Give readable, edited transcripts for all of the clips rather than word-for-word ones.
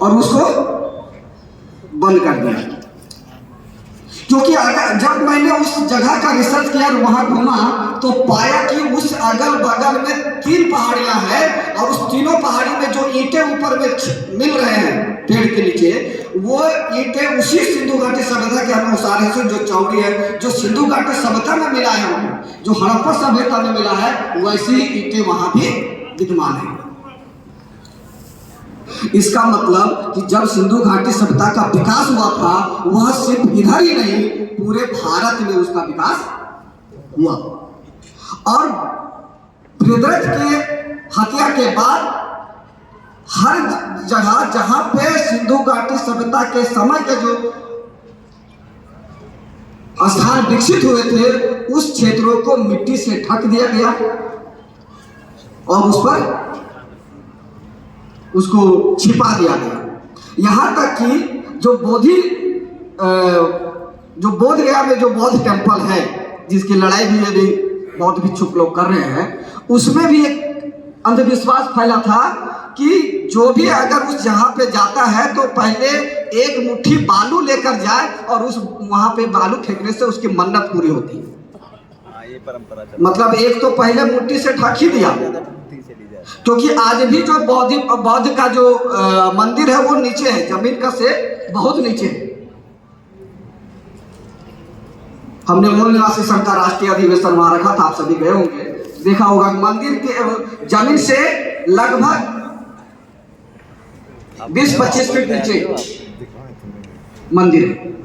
और उसको बंद कर दिया। क्योंकि जब मैंने उस जगह का रिसर्च किया और वहां घूमा तो पाया कि उस अगल बगल में 3 पहाड़ियां हैं और उस तीनों पहाड़ी में जो ईंटें ऊपर में मिल रहे हैं पेड़ के नीचे, वो ईंटें उसी सिंधु घाटी सभ्यता के अनुसार है। जो चौड़ी है, जो सिंधु घाटी सभ्यता में मिला है, जो हड़प्पा सभ्यता में मिला है, वैसी ईंटें वहां भी विद्यमान है। इसका मतलब कि जब सिंधु घाटी सभ्यता का विकास हुआ था, वह सिर्फ इधर ही नहीं, पूरे भारत में उसका विकास हुआ। और बृहद्रथ के हत्या के बाद हर जगह जहां पे सिंधु घाटी सभ्यता के समय के जो स्थान विकसित हुए थे, उस क्षेत्रों को मिट्टी से ढक दिया गया और उस पर उसको छिपा दिया गया। यहां तक कि जो बोध गया में जो बौद्ध टेम्पल है, जिसकी लड़ाई भी अभी बौद्ध भिक्षुक लोग कर रहे हैं, उसमें भी एक अंधविश्वास फैला था कि जो भी अगर उस जगह पे जाता है तो पहले एक मुट्ठी बालू लेकर जाए और उस वहां पे बालू फेंकने से उसकी मन्नत पूरी होती है। ये परंपरा मतलब एक तो पहले मुट्ठी से ढक ही दिया, क्योंकि आज भी जो बौद्ध का जो मंदिर है वो नीचे है, जमीन का से बहुत नीचे है। हमने मूल निवासी संघ का राष्ट्रीय अधिवेशन वहां रखा था, आप सभी गए होंगे, देखा होगा। मंदिर के जमीन से लगभग 20-25 फीट नीचे मंदिर है।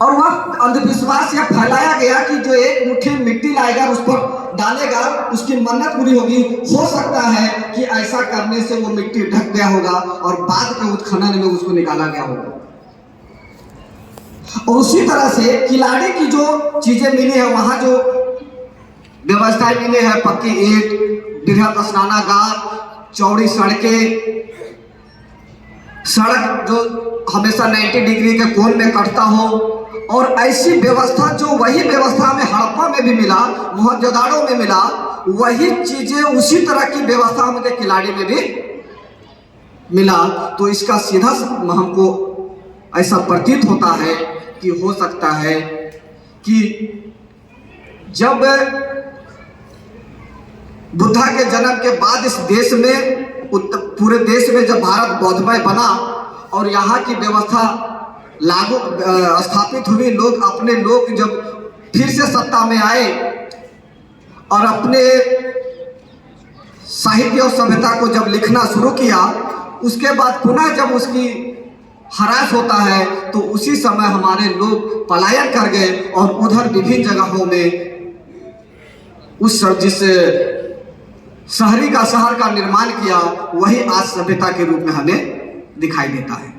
और वह अंधविश्वास यह फैलाया गया कि जो एक मुट्ठी मिट्टी लाएगा उस पर डालेगा, उसकी मन्नत पूरी होगी। हो सकता है कि ऐसा करने से वो मिट्टी ढक गया होगा और बाद के उत्खनन में उसको निकाला गया होगा। और उसी तरह से किलाड़ी की जो चीजें मिली है, वहां जो व्यवस्थाएं मिली है, पक्की ईंट, बृहद स्नानागार, चौड़ी सड़कें, सड़क जो हमेशा 90 डिग्री के कोण में कटता हो, और ऐसी व्यवस्था जो वही व्यवस्था हमें हड़प्पा में भी मिला, मोहनजोदाड़ो में मिला, वही चीजें उसी तरह की व्यवस्था हमें किलाड़ी में भी मिला। तो इसका सीधा हमको ऐसा प्रतीत होता है कि हो सकता है कि जब बुद्धा के जन्म के बाद इस देश में, पूरे देश में जब भारत बौद्धमय बना और यहाँ की व्यवस्था लागू स्थापित हुई, अपने लोग जब फिर से सत्ता में आए और अपने साहित्य और सभ्यता को जब लिखना शुरू किया, उसके बाद पुनः जब उसकी ह्रास होता है तो उसी समय हमारे लोग पलायन कर गए और उधर विभिन्न जगहों में उस जिस शहर का निर्माण किया, वही आज सभ्यता के रूप में हमें दिखाई देता है।